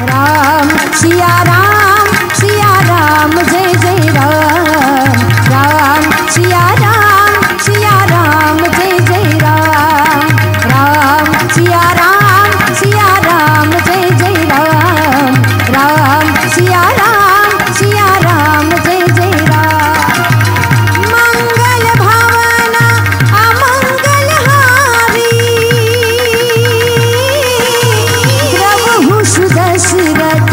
राम सिया राम जय जय राम। राम सिया राम जय जय राम। राम सिया राम जय जय राम। राम सिया राम जय जय राम। मंगल भावना अमंगल हारी, प्रभु सुदशरथ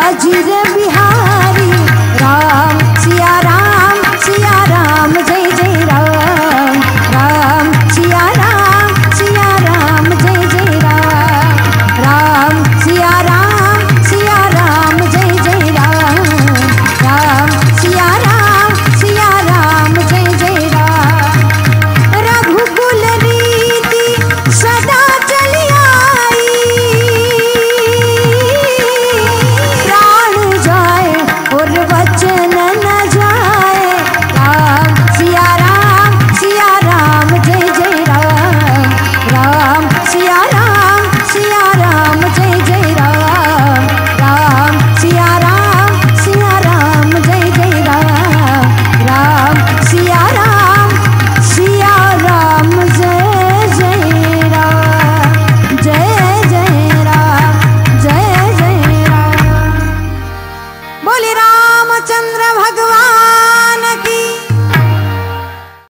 अजिर बिहारी।